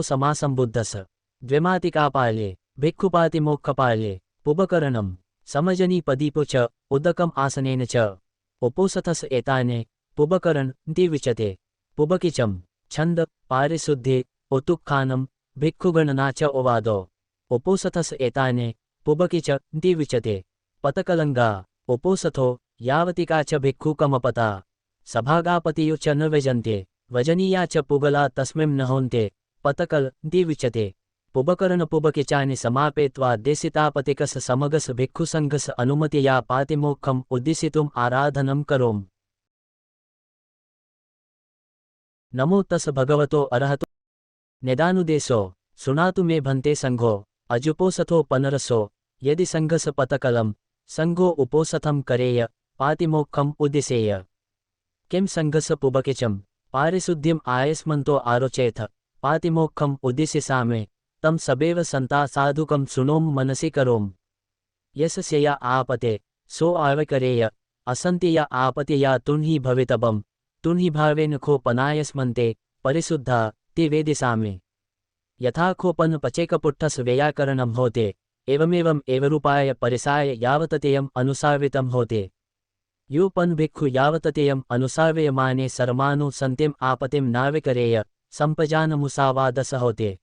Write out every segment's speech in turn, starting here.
समासंबुद्धस द्विमातिकापाल्ये भिक्खुपातिमोक्षपाल्ये पुबकरणं समजनीपदीपो च उदकम् आसनेन च उपोसथस एताने पुबकरण इति विचते। पुबकिचं छन्द पारिशुद्धे उत्तुक्खानं भिक्खुगणना च ओवादो उपोसथस एताने पुबकिच इति विचते। पतकलङ्गा उपोसथो यावतिका च भिक्खुकमपता सभागापतियो च न व्यजन्ते वजनीया च पुगला तस्मिन् न होन्ते पतकल इति विचते। पुबकरण पुबकिचानि समापेत्वा देशितापतिकस समगस भिक्खुसङ्घस अनुमतिया पातिमोक्षम् उद्दिशितुम् आराधनं करोम्। नमो तस् भगवतो अरहतो निदानुदेशो सुनातु मे भन्ते संघो अजुपोसथो पनरसो यदि संघस पतकलं संघो उपोसथं करेय पातिमोक्षम् उद्दिशेय। किं संघस पुबकिचं पारिशुद्धिम् आयस्मन्तो आरोचेथ पातिमोक्षम् उद्दिशिसामे तं सबेव संता साधुकं सुनोम मनसि करोम। यस्यया आपते सो आवकरेय असन्त्यया आपतिया तुन्हि भवितबं तुन्हि भावेन खोपनायस्मन्ते परिशुद्धा ते वेदिसामे। यथा खोपन पचेकपुट्ठस व्याकरणं होते एवमेवं एवरूपाय परिसाय यावततेयम् अनुसावितं होते। योपन भिक्खु यावततेयम् अनुसाव्यमाने सर्मानु सन्तिम् आपतिं नाविकरेय संपजानमुसावादस होते।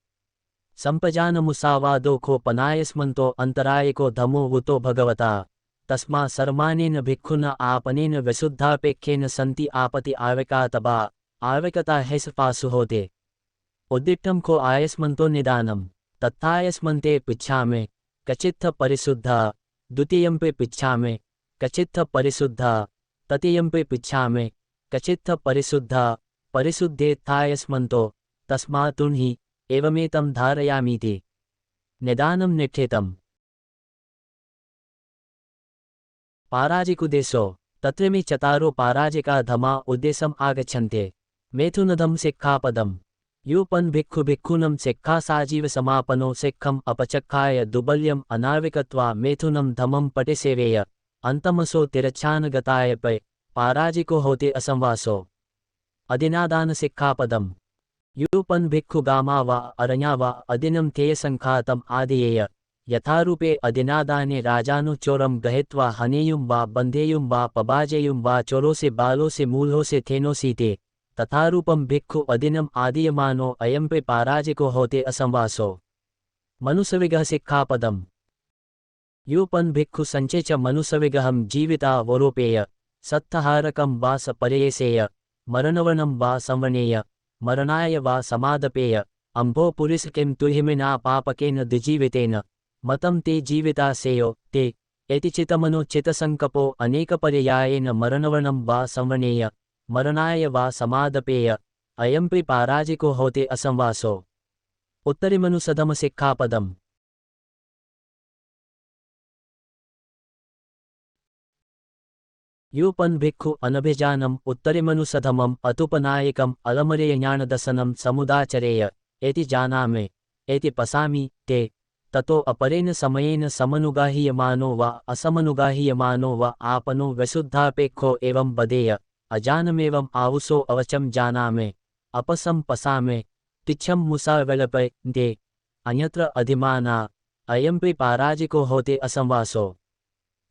संपजानमुसावादो खोपनायस्मन्तो अंतरायको धमो वुतो भगवता तस्मा सर्मानेन भिक्खुना आपनेन विशुद्धापेक्षेन सन्ति आपति आविकातबा आविकता हेसपासु होते। उद्दिष्टं को आयस्मन्तो निदानं तत्थायस्मन्ते पिच्छामे कचित्थ परिशुद्धा द्वितीयंपे पिच्छामे कचित्थ परिशुद्धा तृतीयंपे पिच्छामे कचित्थ परिशुद्धा परिशुद्धेत्थायस्मन्तो तस्मातुन्हि एवमेतं धारयामीति निदानं निठेतम्। पाराजिकुदेशो तत्र मे चतारो पाराजिका धमा उद्देशम् आगच्छन्ते। मेथुनधम सिक्खापदम् योपन भिक्खु भिक्खूनं सिक्खा साजीव समापनो सिक्खम् अपचक्खाय दुबल्यम् अनाविकत्वा मेथुनं धमं पटिसेवेय अंतमसो तिरच्छानगताय पै पाराजिको होते असंवासो। अदिनादान सिक्खापदम् योपन भिक्खु गामा वा अरण्या वा अदिनं तेयसंखातम् आदियेय यथारूपे अदिनादाने राजानु चोरं गृहीत्वा हनेयुं वा बन्धेयुं वा पबाजेयुं वा चोरोसे बालोसे मूलोसे थेनोसीते तथारूपं भिक्खु अदिनम् आदीयमानो अयंपे पाराजिको होते असंवासो। मनुसविगः सिक्खापदम् योपन भिक्खु संचे च मनुसविगहं जीविता वरोपेय सत्थहारकं वा सपर्येसेय मरणवर्णं वा संवनेय मरणाय वा समादपेय अम्भो पुरिस किं तुहिमिना पापकेन द्विजीवितेन मतं ते जीविता सेयो ते एति चितमनो चितसंकपो अनेकपर्यायेन मरणवर्णं वा संवनेय मरणाय वा समादपेय अयंपि पाराजिको होते असंवासो। उत्तरिमनुसधम सिक्खापदम् योपन भिक्खु अनभिजानम् उत्तरिमनुसधमम् अतुपनायकम् अलमरेयज्ञानदर्शनं समुदाचरेय एति जानामि एति पसामि ते ततो अपरेण समयेन समनुगाहीयमानो वा असमनुगाहीयमानो वा आपनो विशुद्धापेक्षो एवं बदेय अजानमेवम् आहुसो अवचम जानामि अपसं पसामि तिच्छं मुसा विलपय दे अन्यत्र अधिमाना अयंपि पाराजिको होते असंवासो।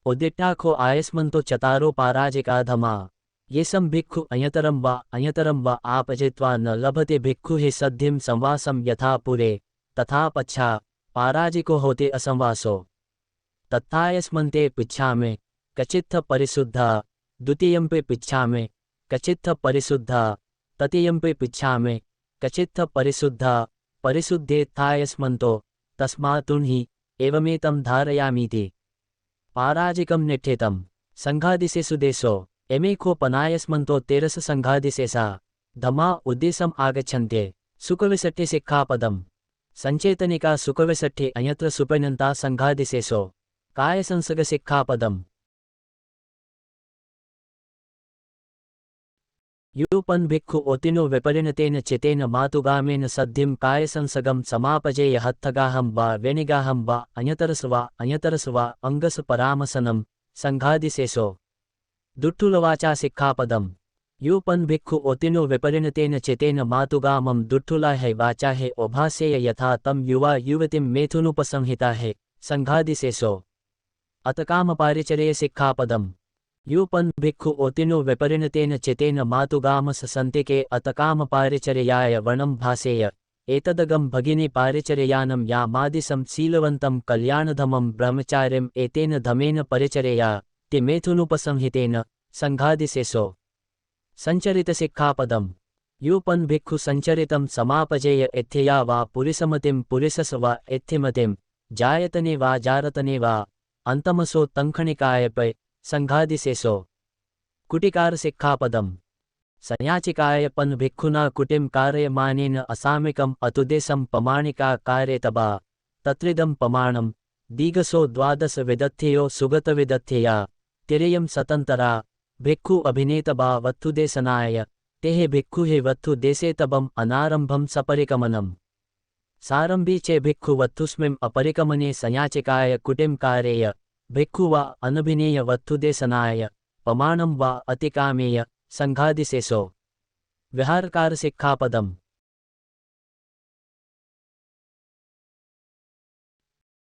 उद्दिष्टाखो आयस्मन्तो चतारो पाराजिका धमा येषं भिक्खु अन्यतरं वा आपजित्वा न लभते भिक्खु हि सद्धिं संवासं यथा पुरे तथा पच्छा पाराजिको होते असंवासो। तत्थायस्मन्ते पिच्छामे कचित्थ परिशुद्धा द्वितीयंपे पिच्छामे कचित्थ परिशुद्धा तृतीयंपे पिच्छामे कचित्थ परिशुद्धा परिशुद्धेत्थायस्मन्तो तस्मातुन्हि एवमेतं धारयामीति पाराजिकं निठेतम्। संघादिशेषु देशो एमे खोपनायस्मन्तो तेरस संघादिशेषा धमा उद्देशम् आगच्छन्ते। सुखविसट्ठे सिक्खापदम् संचेतनिका सुखविसट्ठे अन्यत्र सुपरिणन्ता संघादिशेषो कायसंसर्ग सिक्खापदम् योपन भिक्खु ओतिनो विपरिणतेन चितेन मातुगामेन सद्धिं कायसंसर्गं समापजेय हत्थगाहं वा वेणिगाहं वा अन्यतरस वा अंगस परामसनं संघादिशेषो। दुट्टुलवाचा सिक्खापदम् यूपन भिक्खु ओतिनो विपरिणतेन चितेन मातुगामं दुट्ठुला है वाचा है ओभासेय यथा तम युवा युवतिम मेथुनुपसंहिता है संघादिशेषो अतकाम पारिचर्य सिक्खापदम यूपन भिक्खु ओतिनो विपरिणतेन चितेन मातुगाम ससंतिके अतकाम पारिचर्याय वर्णम भासेय एतदगम भगिनी पारिचर्यानं यामादिसं शीलवन्तं कल्याणधमं ब्रह्मचार्यम् एतेन धमेन परिचर्या ते मेथुनुपसंहितेन संघादिशेषो संचरित सिक्खापदम यूपन भिक्खु संचरितं समापजेय एथ्यया वा पुरिसमतिं पुरिसस वा एथ्यमतिं जायतने वा जारतने वा अंतमसो तंखणिकाय पै संघादिशेषो कुटिकार सिक्खापदम संयाचिकाय पन भिक्खुना कुटिम कार्यमानेन असामिकम अतुदेशम पमाणिका कार्यतबा तत्रिदम पमाणम दीघसो द्वादश विदथ्यो सुगत विदथ्यया तिरयम सतंतरा भिक्खु अभिनेतबा वत्थुदेशनाय तेहे भिक्खु हे वत्थु देशेतबम अनारंभम सपरिकमनम सारंभी चे भिक्खु वत्थुस्मिम अपरिकमने संयाचिकाय कुटिम कार्येय भिक्खु वा अनभिनेय वत्थुदेशनाय पमाणम वा अतिकामेय संघादिशेषो विहारकार सिक्खापदम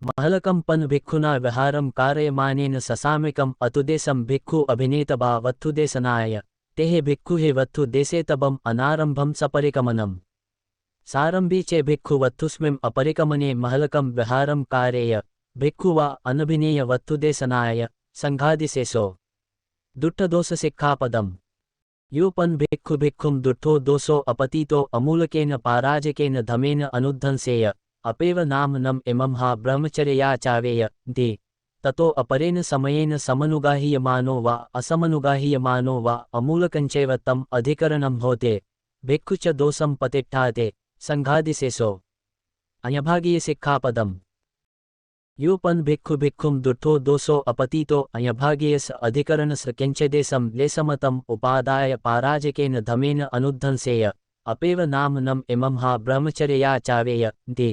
महलकं पन भिक्खुना विहारं कारयमानेन ससामिकं अतुदेशं भिक्खु अभिनेतबा वत्थुदेशनाय तेहे भिक्खु हे वत्थु देशेतबम अनारंभम सपरिकमनम सारंभी चे भिक्खु वत्थुस्मिम अपरिकमने महलकं विहारं कारयेय भिक्खु वा अनभिनेय वत्थुदेशनाय संघादिशेषो दुट्ठदोष सिक्खापदम यूपन भिक्खु भिक्खुम दुट्ठो दोषो अपतीतो अमूलकेन पाराजकेन धमेन अनुध्वंसेय अपेव नाम नम इमं हा ब्रह्मचर्याचावेय दे ततो अपरेण समयेन समनुगाह्यमानो वा असमनुगाह्यमानो वा अमूलकञ्चैव तम अधिकरणं होते भिक्खु च दोषं पतिष्ठाते संघादिशेषो अयभागीय सिक्खापदम यूपन भिक्खु भिक्खुम दुट्ठो दोषो अपतीतो अयभागीयस अधिकरणस किंचदेशं लेशमतम उपादाय पाराजकेन धमेन अनुध्वंसेय अपेव नाम नम इमं हा ब्रह्मचर्याचावेय दे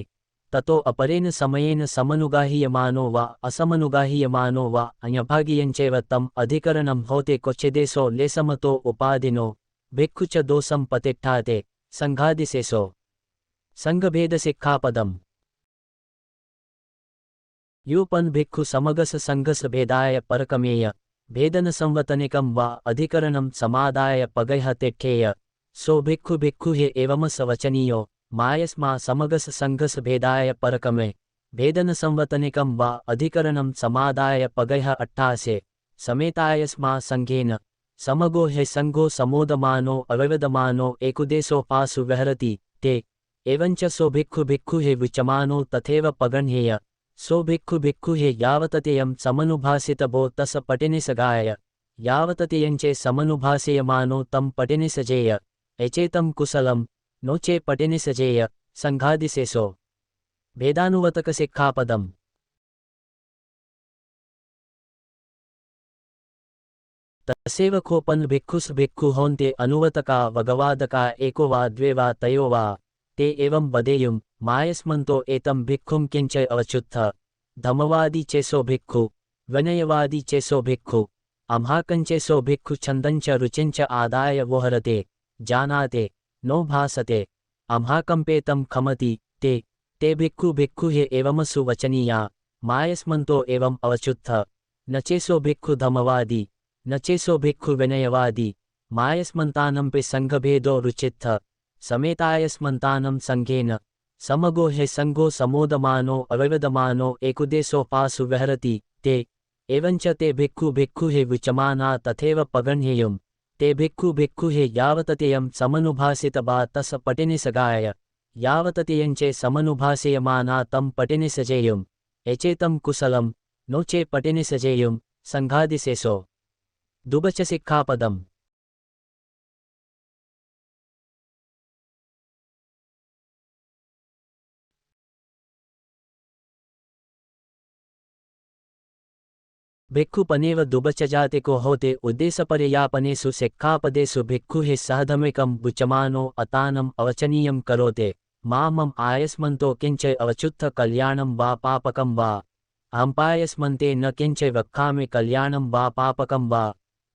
ततो अपरेण समयेन समनुगाह्यमानो वा असमनुगाह्यमानो वा अयभागीयञ्चैव तम अधिकरणं होते क्वचिदेशो लेशमतो उपादिनो भिक्खु च दोषं पतिष्ठाते संघादिशेषो संघभेद सिक्खापदम यूपन भिक्खु समगस संघस भेदाय परकमेय भेदन संवतनिकं वा अधिकरणं समादाय पगैह तिष्ठेय सो भिक्खु भिक्खु हे एवमस वचनीयो मायस्मा समगस संघस भेदाय परकमे भेदन संवतनिकं वा अधिकरणं समादाय पगैह अट्ठासे समेतायस्मा संघेन समगो हे संघो समोदमानो अविवदमानो एकुदेशो पासु विहरति ते एवञ्च सो भिक्खु भिक्खु हे विचमानो तथैव पगण्हेय सो भिक्खु भिक्खु हे यावततेयं समनुभासितभो तस पटिनिसगाय यावततेयञ्चे समनुभासेयमानो तं पटिनिसजेय एचेतं कुशलं नो चे पटिनिसजेय संघादिशेषो भेदानुवतक सिक्खापदम तसेव खोपन भिक्खुस भिक्खु होन्ते अनुवतका वगवादका एको वा द्वे वा तयो वा ते एवं वदेयुं मायस्मन्तो एतं भिक्खुं किंच अवचुत्थ धमवादी चेसो भिक्खु विनयवादी चेसो भिक्खु अम्हाकञ्चेसो भिक्खु छन्दञ्च रुचिञ्च आदाय वोहरते जानाते नो भासते अम्हाकम्पेतं खमति ते भिक्खु भिक्खु हे एवमसु वचनीया मायस्मन्तो एवं अवचुत्थ न चेसो भिक्खु धमवादी न चेसो भिक्खु विनयवादी मायस्मन्तानंपि संघभेदो रुचित्थ समेतायस्मन्तानं संघेन समगो हे संघो समोदमानो अविवदमानो एकुदेशो पासु विहरति ते एवञ्च ते भिक्खु भिक्खु हे विचमाना तथैव पगण्हेयुं ते भिक्खु भिक्खु हे यावततेयं समनुभासितबा तस पटिनिसगाय यावततेयञ्चे समनुभासेयमाना तं पटिनिसजेयुं एचेतं कुशलं नो चे पटिनिसजेयुं संघादिशेषो दुबच सिक्खापदम भिक्खु पनेव दुबच जातिको होते उद्देशपर्यापनेषु सिक्खापदेषु भिक्खु हि सहधमिकं बुचमानो अतानम अवचनीयं करोते मामम आयस्मन्तो किंच अवचुत्थ कल्याणं वा पापकं वा अहंपायस्मन्ते न किंच वक्खामि कल्याणं वा पापकं वा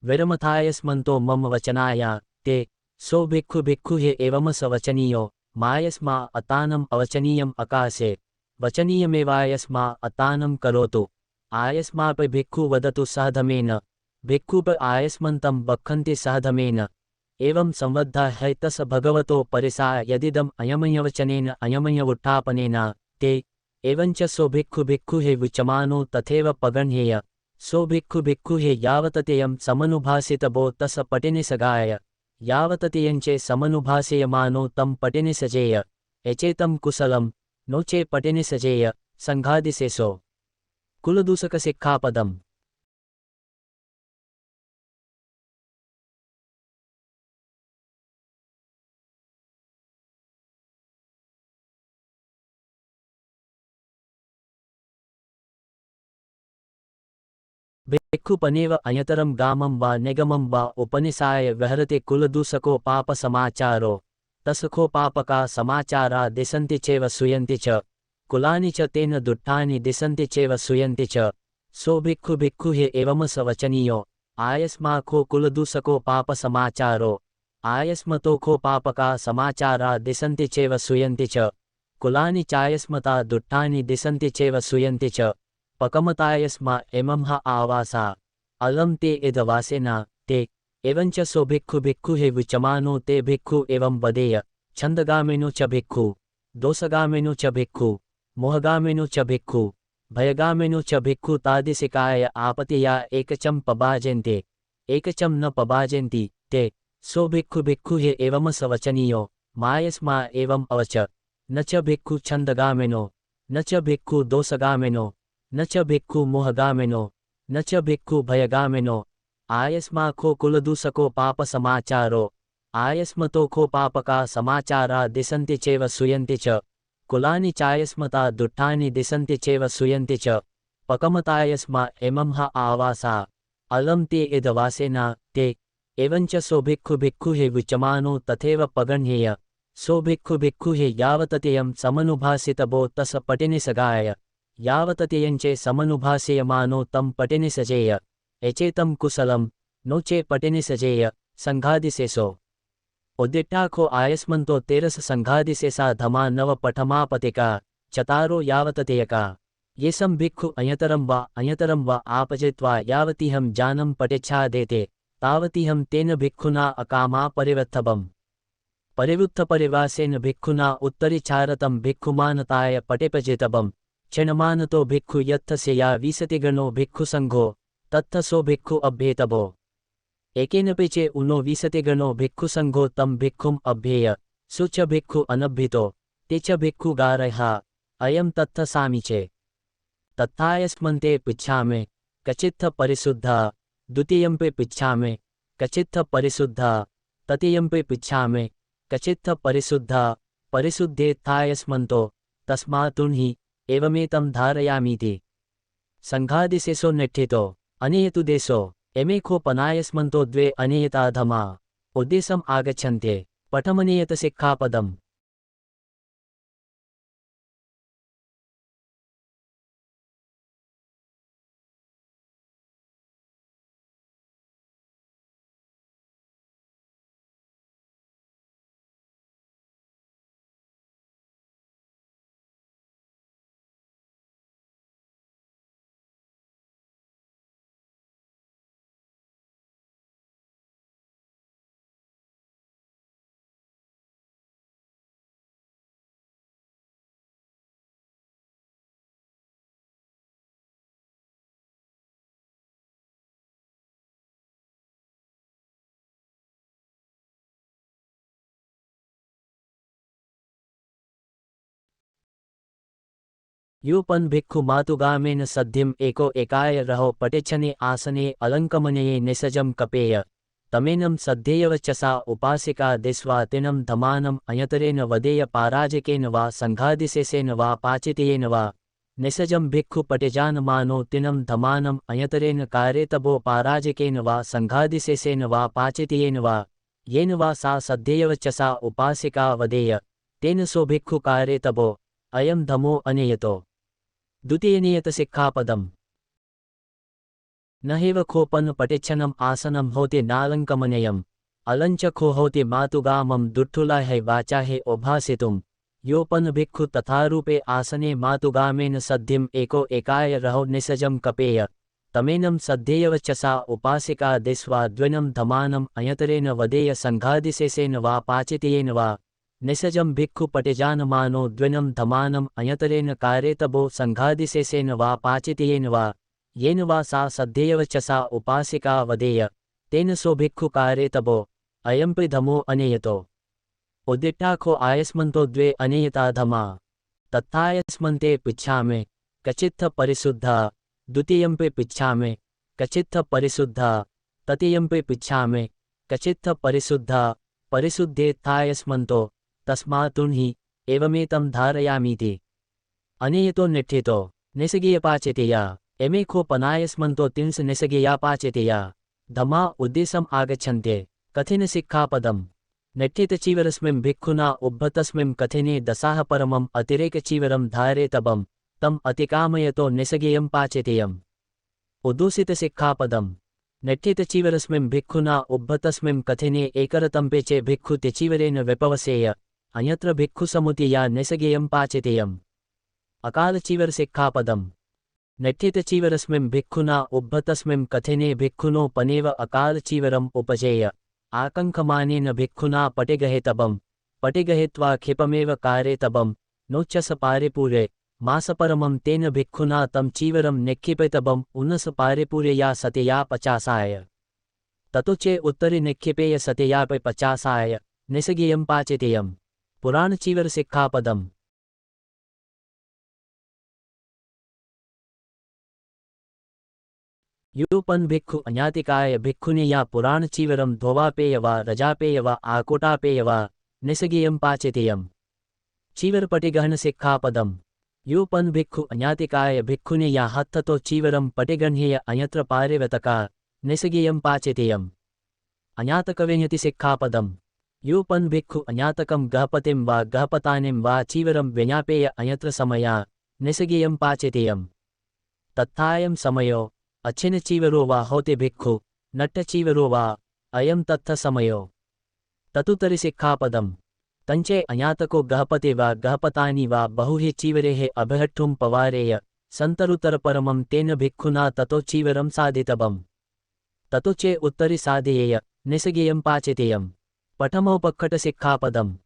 विरमथायस्मन्तो मम वचनाया ते सो भिक्खु भिक्खुः एवमस वचनीयो मायस्मा अतानम अवचनीयम अकासे वचनीयमेवायस्मा अतानम करोतु आयस्माप भिक्खु वदतु सहधमेन भिक्खुप आयस्मन्तं बक्खन्ति सहधमेन एवं संवद्धा है तस भगवतो परिसा यदिदम अयमयवचनेन अयमयवुत्थापनेन ते एवञ्च सो भिक्खु भिक्खुः विचमानो तथैव पगण्हेय सो भिक्खु भिक्खुः यावततेयं समनुभासितबो तस पटिनि सगाय यावततेयञ्चे समनुभासेयमानो तं पटिनि सजेय एचेतं कुशलं नोचे पटिनि सजेय संघादिसेसो कुलदूषक सिक्खापदम् भिक्खुपनेव अयतरं गामं वा निगमं वा उपनिषाय विहरते कुलदूषको पापसमाचारो तसखो पापका समाचारा दिशन्ति चैव सूयन्ति च कुलानि च तेन दुट्टानि दिशन्ति चैव सूयन्ति च सो भिक्खु भिक्खुः एवमस वचनीयो आयस्माखो कुलदूषको पापसमाचारो आयस्मतोखो पापका समाचारा दिशन्ति चैव सूयन्ति च कुलानि चायस्मता दुट्टानि दिशन्ति चैव सूयन्ति च पकमतायस्मा एमंह आवासा अलम ते इदवासेना ते एवञ्च सो भिक्खु भिक्खुः विचमानो ते भिक्खु एवं वदेय छन्दगामिनो च भिक्खु दोषगामिनो च भिक्खु मोहगामिनो च भिक्खु भयगामिनो च भिक्खु तादिशिकाय आपतिया एकचं पभाजन्ते एकचं न पभाजन्ति ते सो भिक्खु भिक्खुः एवमस वचनीयो मायस्मा एवं अवच न च भिक्खु छन्दगामिनो न च भिक्खु दोषगामिनो न च भिक्खु मोहगामिनो न च भिक्खु भयगामिनो आयस्माखो कुलदूषको पापसमाचारो आयस्मतोखो पापका समाचारा दिशन्ति चैव सूयन्ति च कुलानि चायस्मता दुट्टानि दिशन्ति चैव सूयन्ति च पकमतायस्मा एमंह आवासा अलम ते इदवासेना ते एवञ्च सो भिक्खु भिक्खुः विचमानो तथैव पगण्हेय सो भिक्खु भिक्खुः यावततेयं समनुभासितबो तस पटिनि सगाय यावततेयञ्चे समनुभासेयमानो तं पटिनि सजेय एचेतं कुशलं नोचे पटिनि सजेय संघादिसेसो उद्दिट्टाखो आयस्मन्तो तेरस संघादिसेसा धमा नव पठमापतिका चतारो यावततेयका येसं भिक्खु अयतरं वा आपजित्वा यावतीहं जानं पटिच्छादेते तावतीहं तेन भिक्खुना अकामा परिवृत्तबम् परिवृत्तपरिवासेन भिक्खुना उत्तरिचारतं भिक्खुमानताय पटिपजितबम् क्षणमानतो भिक्खु यत्थस्य या विशतिगणो भिक्खुसङ्घो तत्थसो भिक्खु अभ्येतभो एकेनपि चे उनो विशतिगणो भिक्खुसङ्घो तं भिक्खुम् अभ्येय सु च भिक्खु अनभ्युतो ते च भिक्खु गारयः अयं तत्थसामि चे तत्थायस्मन्ते पिच्छामि कचित्थ परिशुद्धः द्वितीयंपि पिच्छामि कचित्थ परिशुद्धः तृतीयंपि पिच्छामि कचित्थ परिशुद्धः परिशुद्धेत्थायस्मन्तो तस्मात्तुर्हि एवमेतं धारयामीति संघादिसेसो निठितो अनेयतु देशो एमेखो पनायस्मन्तो द्वे अनेयताधमा उद्देशम् आगच्छन्ते पठमनेयत सिक्खापदम् यूपन भिक्खु मातुगामेन सद्धिम एको एकाय रहो पटिच्छने आसने अलंकमनये निसजम कपेय तमेनं सद्धेयवचसा उपासिका दिस्वा तिनं धमानं अयतरेन वदेय पाराजकेन वा संघादिसेसेन वा पाचितेन वा निसजम भिक्खु पटिजानमानो तिनं धमानं अयतरेन कारेतबो पाराजकेन वा संघादिसेसेन वा पाचितेन वा येन वा सा सद्धेयवचसा उपासिका वदेय तेन सो भिक्खु कारेतबो अयं धमो अनेयतो द्वितीयनियत सिक्खापदम् न हेव खोपन पटिच्छनम् आसनं होते नालंकमनयम् अलञ्चको होति मातुगामं दुट्टुलाहे वाचाहे ओभासितुं योपन भिक्खु तथारूपे आसने मातुगामेन सद्धिं एको एकाय रहो निसजं कपेय तमेनं सद्धेयवचसा उपासिका दिस्वा द्विनं धमानं अयतरेण वदेय संघादिशेषेण वा पाचितेन वा निसजं भिक्खु पटिजानमानो द्विनं धमानं अयतरेण कारेतबो संघादिशेषेण वा पाचितेन वा येन वा सा सद्धेयवचसा उपासिका वदेय तेन सो भिक्खु कारेतबो अयंपि धमो अनेयतो उद्दिट्टाखो आयस्मन्तो द्वे अनेयता धमा तत्थायस्मन्ते पिच्छामि कचित्थ परिशुद्धा द्वितीयंपि पिच्छामि कचित्थ परिशुद्धा तृतीयंपि पिच्छामि कचित्थ परिशुद्धा परिशुद्धेत्थायस्मन्तो तस्मात्तुहि एवमेतं धारयामीति अनेयतो निठ्ठितो निसगीयपाचितेया एमेखो पनायस्मन्तो तिंस निसगीयापाचितेया धमा उद्देशम् आगच्छन्ते कथिन सिक्खापदम् निठ्ठितचीवरस्मिन् भिक्खुना उद्धतस्मिन् कथिने दशाः परमम् अतिरेकचीवरं धारेतबं तम् अतिकामयतो निसगेयं पाचितेयम् उद्दूषितसिक्खापदम् निठ्ठितचीवरस्मिन् भिक्खुना उद्धतस्मिन् कथिने एकरतम्पे च भिक्खु तिचीवरेण विपवसेय अन्यत्र भिक्खुसमुतिया निसगेयं पाचितेयम् अकालचीवरसिक्खापदम् निठ्ठितचीवरस्मिन् भिक्खुना उद्धतस्मिन् कथिने भिक्खुनो पनेव अकालचीवरम् उपजेय आकङ्कमानेन भिक्खुना पटिगहेतबं पटिगहित्वा क्षिपमेव कारेतबं नोच्चस पारिपूरे मासपरमं तेन भिक्खुना तं चीवरं निक्षिपेतबं उन्नस पारिपूर्यया सतया पचासाय ततो चे उत्तरि निक्षिपेय सतयापि पचासाय निसगेयं पाचितेयम् पुराणचीवरसिक्खापदम् यूपन भिक्खु अज्ञातिकाय भिक्खुनिया पुराणचीवरं धोवापेय वा रजापेय वा आकोटापेय वा निसगेयं पाचितेयम् चीवरपटिगहनसिक्खापदम् यूपन भिक्खु अज्ञातिकाय भिक्खुनिया हत्थतो चीवरं पटिगह्नेय अन्यत्र पारिवतका निसगेयं पाचितेयम् अज्ञातकविञ्यतिसिक्खापदम् यूपन भिक्खु अज्ञातकं गहपतिं वा गहपतानिं वा चीवरं विज्ञापेय अन्यत्र समया निसगेयं पाचितेयम् तत्थायं समयो अच्छिन्नचीवरो वा होते भिक्खु नट्टचीवरो वा अयं तत्थ समयो ततुतरिसिक्खापदम् तञ्चे अज्ञातको गहपति वा गहपतानि वा बहुहि चीवरेः अभिहट्ठुं पवारेय सन्तरुतरपरमं तेन भिक्खुना ततो चीवरं साधितबम् ततो चे उत्तरि साधयेय निसगेयं पाचितेयम् पठमोपक्खटसिक्खापदम्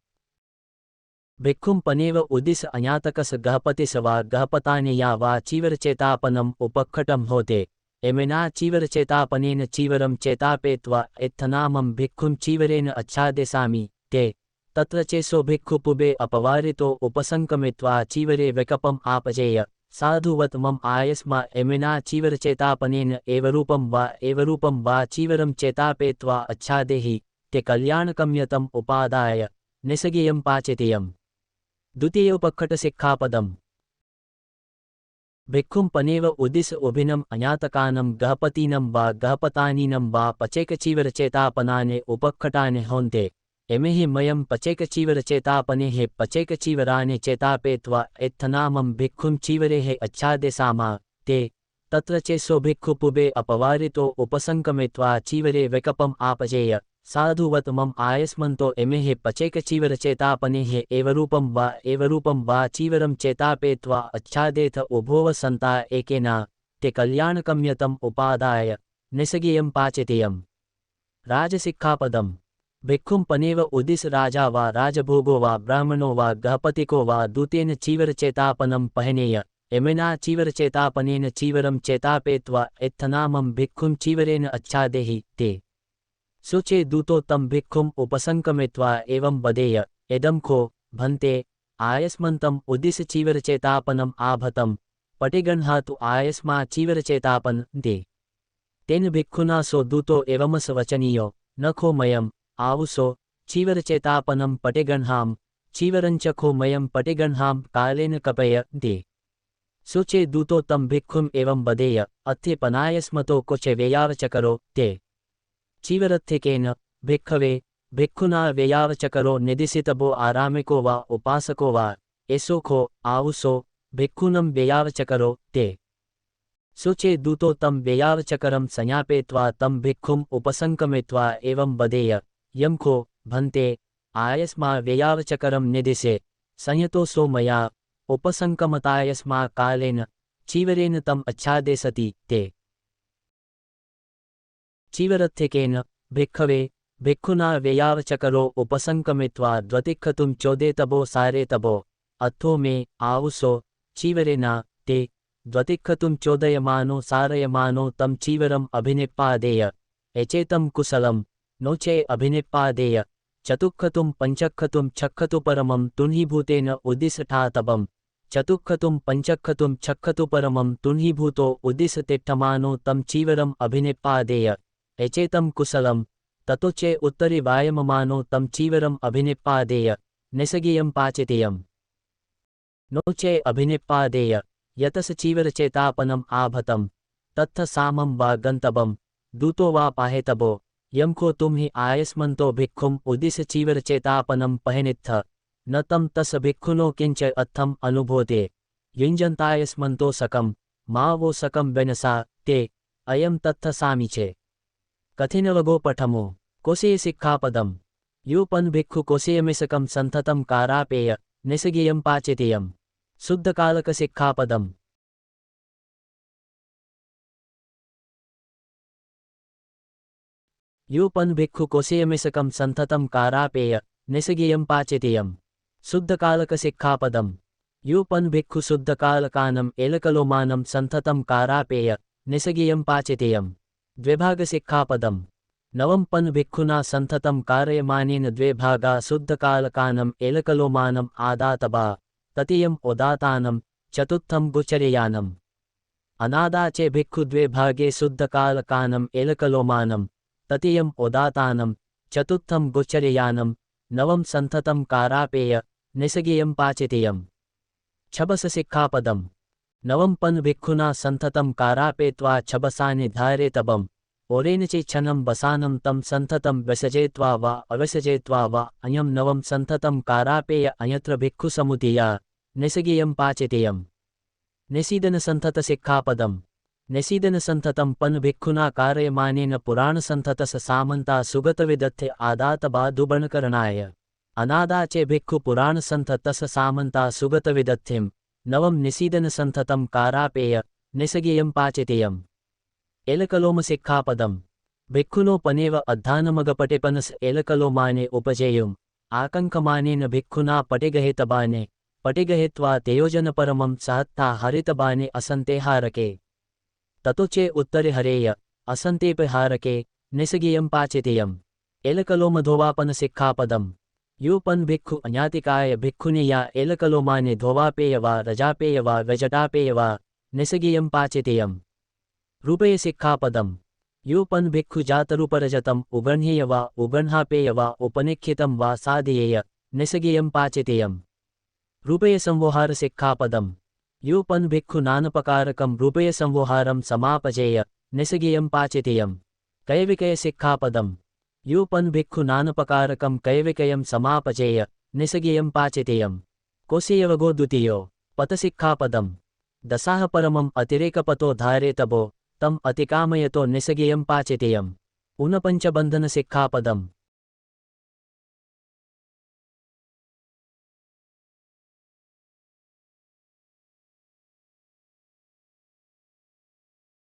भिक्खुं पनेव उदिस अज्ञातकस गहपतिस वा गहपतानि या वा चीवरचेतापनम् उपक्खटं होते एमेना चीवरचेतापनेन चीवरं चेतापेत्वा इत्थनामं भिक्खुं चीवरेण अच्छादयामि ते तत्र चेसो भिक्खु पुबे अपवारितो उपसंकमित्वा चीवरे विकपम् आपजेय साधुवत् मम आयस्मा एमेना चीवरचेतापनेन एवरूपं वा चीवरं चेतापेत्वा अच्छादेहि ते कल्याणकम्यतम् उपादाय निसगेयं पाचितेयम् द्वितीयोपक्खटसिक्खापदम् भिक्खुं पनेव उदिस उभिनम् अज्ञातकानं गहपतीनं वा गहपतानीनं वा पचेकचीवरचेतापनाने उपक्खटाने होन्ते एमेहि मयं पचेकचीवरचेतापनेः पचेकचीवराने चेतापेत्वा इत्थनामं भिक्खुं चीवरेः अच्छादयामः ते तत्र चेसो भिक्खु पुबे अपवारितो उपसंकमित्वा चीवरे विकपम् आपजेय साधुवत् मम आयस्मन्तो एमेः पचेकचीवरचेतापनेः एवरूपं वा चीवरं चेतापेत्वा अच्छादेथ उभोव सन्ता एकेना ते कल्याणकम्यतम् उपादाय निसगेयं पाचितेयम् राजसिक्खापदम् भिक्खुं पनेव उदिस राजा वा राजभोगो वा ब्राह्मणो वा गहपतिको वा दूतेन चीवरचेतापनं पहनेय एमेना चीवरचेतापनेन चीवरं चेतापेत्वा इत्थनामं भिक्खुं चीवरेण अच्छादेहि ते सुचे दूतो तं भिक्खुम् उपसंकमित्वा एवं वदेय इदं खो भन्ते आयस्मन्तम् उदिस चीवरचेतापनम् आभतं पटिगह्नातु आयस्मा चीवरचेतापन दे तेन भिक्खुना सो दूतो एवमस वचनीयो न खो मयम् आवुसो चीवरचेतापनं पटिगह्नां चीवरञ्च खो मयं पटिगह्नां कालेन कपय दे सुचे दूतो तं भिक्खुम् एवं वदेय अत्थे पनायस्मतो कुच व्ययावचकरो ते चीवरत्थिकेन भिक्खवे भिक्खुना व्ययावचकरो निदिसितबो आरामिको वा उपासको वा एसोखो आवुसो भिक्खुनं व्ययावचकरो ते सुचे दूतो तं व्ययावचकरं संज्ञापयित्वा तं भिक्खुम् उपसंकमित्वा एवं वदेय यं को भन्ते आयस्मा व्ययावचकरं निदिशे संयतो मया उपसंकमतायस्मा कालेन चीवरेण तम अच्छादे सति ते चीवरत्यकेन भिक्खवे भिक्खुना व्ययावचकरो उपसंकमित्वा द्वतिक्खतुं चोदेतबो सारेतबो अथो मे आवुसो चीवरेना ते द्वतिक्खतुं चोदयमानो सारयमानो तं चीवरम् अभिनिप्पादेय एचेतं कुशलं नो चे अभिनिप्पादेय चतुक्खतुं पंचक्खतुं छक्खतु परमं तुन्हीभूतेन उद्दिशठातबं चतुक्खतुं पंचक्खतुं छक्खतु परमं तुन्हीभूतो उद्दिशतिष्ठमानो तं चीवरम् अभिनिप्पादेय एचेतं कुशलं ततो चे उत्तरे वायममानो तं चीवरम् अभिनिप्पादेय निसगीयं पाचितेयम् नो चे अभिनिप्पादेय यतस चीवरचेतापनम् आभतं तत्थ सामं वा गन्तबं दूतो वा पाहेतबो यं को तुम ही आयस्मन्तो भिक्खुम उदिश चीवरचेतापनं पहनित्थ न तं तस भिक्खुनो किंच अत्थम अनुभूते युञ्जन्तायस्मन्तो सकं मा वो सकं वेनसा ते अयं तत्थ सामीचे कथिनवगो पठमो कोसेय सिक्खापदम् यूपन भिक्खु कोसेयमिसकं संथतं कारापेय निसगीयं पाचितेयम् शुद्धकालक सिक्खापदम् यूपन भिक्खु कोसेयमिसकं संथतं कारापेय निसगीयं पाचितेयम् शुद्धकालक सिक्खापदम् यूपन भिक्खु शुद्धकालकानम् एलकलोमानं संथतं कारापेय निसगीयं पाचितेयम् द्विभाग सिक्खापदम् नवम पन भिक्खुना संथतं कारयमानेन द्विभागा शुद्धकालकानम् एलकलोमानम् आदातबा ततीयम् उदातानं चतुर्थं गुचर्यानम् अनादाचे भिक्खु द्विभागे शुद्धकालकानम् एलकलोमानं ततीयम् उदातानं चतुर्थं गुचर्यानं नवम संथतं कारापेय निसगीयं पाचितेयम् छबस सिक्खापदम् नवम पन भिक्खुना संथतं कारापेत्वा छबसानि धारेतबम् ओरेनचे छनं बसानं तं संथतं व्यसजेत्वा वा अव्यसजेत्वा वा अयं नवम संथतं कारापेय अयत्र भिक्खु समुदीया निसगीयं पाचितेयम् निसीदन संथत सिक्खापदम् निसीदन संथतं पन भिक्खुना कारयमानेन पुराण संथतस सामन्ता सुगतविदत्थे आदातबा दुबणकरणाय अनादाचे भिक्खु पुराण संथतस सामन्ता सुगतविदत्थिं नवम निसीदन संथतं कारापेय निसगीयं पाचितेयम् एलकलोम सिक्खापदम् भिक्खुनो पनेव अद्धानमगपटेपनस एलकलोमाने उपजेयुम् आकङ्कमानेन भिक्खुना पटिगहेतबाने पटिगहेत्वा तेयोजनपरमं सहत्ता हरितबाने असन्तेहारके ततो चे उत्तरे हरेय असन्तेपहारके निसगीयं पाचितेयम् एलकलोमधोवापन सिक्खापदम् यूपन भिक्खु अज्ञातिकाय भिक्खुनि या एलकलोमाने धोवापेय वा रजापेय वा व्यजटापेय वा निसगीयं पाचितेयम् रूपय सिक्खापदम् यूपन भिक्खु जातरूपरजतम् उगह्येय वा उगह्नापेय वा उपनिक्षितं वा साधयेय निसगीयं पाचितेयम् रूपय संवोहार सिक्खापदम् यूपन भिक्खु नानपकारकं रूपय संवोहारं समापजेय निसगीयं पाचितेयम् कैविकय सिक्खापदम् यूपन भिक्खु नानपकारकं कैविकयं समापजेय निसगीयं पाचितेयम् कोसेयवगो द्वितीयो पत सिक्खापदम् दसाह परमम् अतिरेकपतो धारेतबो तम अतिकामयतो निसगीयं पाचितेयम् ऊनपञ्चबन्धन सिक्खापदम्